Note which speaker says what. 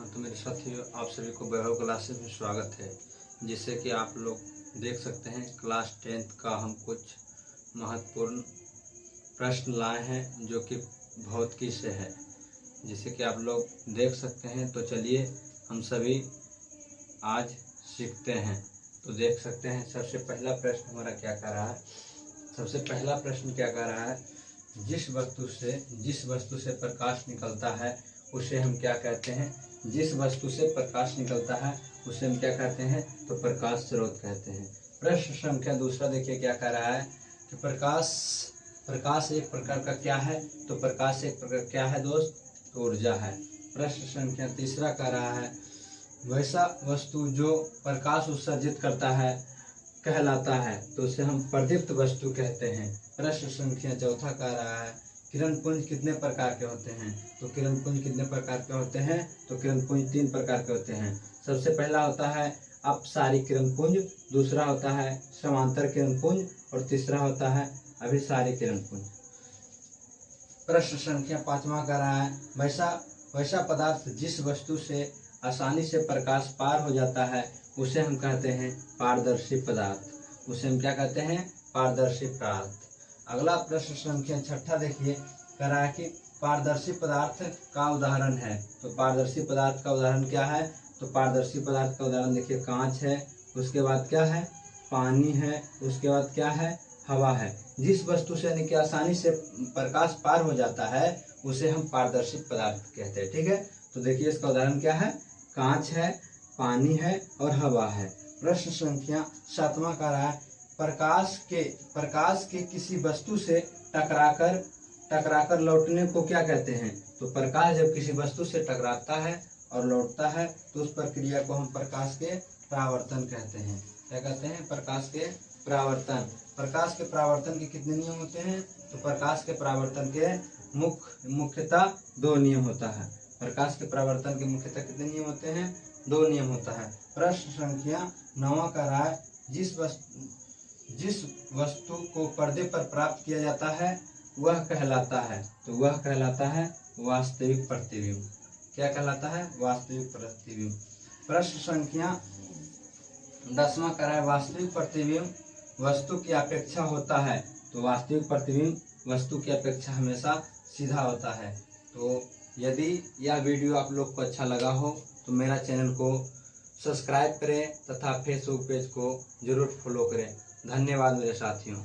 Speaker 1: हाँ तो मेरे साथियों, आप सभी को वैभव क्लासेस में स्वागत है। जिससे कि आप लोग देख सकते हैं क्लास 10th का हम कुछ महत्वपूर्ण प्रश्न लाए हैं जो कि भौतिकी से है, जिसे कि आप लोग देख सकते हैं। तो चलिए हम सभी आज सीखते हैं। तो देख सकते हैं सबसे पहला प्रश्न हमारा क्या कह रहा है। सबसे पहला प्रश्न क्या कह रहा है, जिस वस्तु से प्रकाश निकलता है उसे हम क्या कहते हैं। जिस वस्तु से प्रकाश निकलता है उसे हम क्या कहते हैं, तो प्रकाश स्रोत कहते हैं। प्रश्न संख्या दूसरा देखिए क्या कह रहा है कि प्रकाश एक प्रकार का क्या है, तो प्रकाश एक प्रकार क्या है दोस्त, तो ऊर्जा है। प्रश्न संख्या तीसरा कह रहा है वैसा वस्तु जो प्रकाश उत्सर्जित करता है कहलाता है, तो उसे हम प्रदीप्त वस्तु कहते हैं। प्रश्न संख्या चौथा कह रहा है किरण पुंज कितने प्रकार के होते हैं, तो किरण पुंज कितने प्रकार के होते हैं, तो किरण पुंज 3 प्रकार के होते हैं। सबसे पहला होता है अपसारी किरण पुंज, दूसरा होता है समांतर किरण पुंज और तीसरा होता है अभिसारी किरण पुंज। प्रश्न संख्या 5वां कह रहा है वैसा पदार्थ जिस वस्तु से आसानी से प्रकाश पार हो जाता है उसे हम कहते हैं पारदर्शी पदार्थ। उसे हम क्या कहते हैं, पारदर्शी पदार्थ। अगला प्रश्न संख्या 6 देखिए कह रहा है कि पारदर्शी पदार्थ का उदाहरण है। तो पारदर्शी पदार्थ का उदाहरण क्या है, तो पारदर्शी पदार्थ का उदाहरण देखिए कांच है, उसके बाद क्या है, पानी है, उसके बाद क्या है, हवा है। जिस वस्तु से यानी कि आसानी से प्रकाश पार हो जाता है उसे हम पारदर्शी पदार्थ कहते हैं। ठीक है, तो देखिए इसका उदाहरण क्या है, कांच है, पानी है और हवा है। प्रश्न संख्या 7वां कह रहा है प्रकाश के किसी वस्तु से टकराकर लौटने को क्या कहते हैं। तो प्रकाश जब किसी वस्तु से टकराता है और लौटता है तो उस प्रक्रिया को हम प्रकाश के परावर्तन कहते हैं। क्या कहते हैं, प्रकाश के परावर्तन। प्रकाश के परावर्तन के कितने नियम होते हैं, तो प्रकाश के परावर्तन के मुख्यतः 2 नियम होता है। प्रकाश के परावर्तन के मुख्यतः कितने नियम होते हैं, 2 नियम होता है। प्रश्न संख्या 9 कह रहा है जिस वस्तु को पर्दे पर प्राप्त किया जाता है वह कहलाता है, तो वह कहलाता है वास्तविक प्रतिबिंब। क्या कहलाता है, वास्तविक प्रतिबिंब। प्रश्न संख्या 10वां कह रहा है वास्तविक प्रतिबिंब वस्तु की अपेक्षा होता है, तो वास्तविक प्रतिबिंब वस्तु की अपेक्षा हमेशा सीधा होता है। तो यदि यह वीडियो आप लोग को अच्छा लगा हो तो मेरा चैनल को सब्सक्राइब करें तथा फेसबुक पेज को जरूर फॉलो करें। धन्यवाद मेरे साथियों।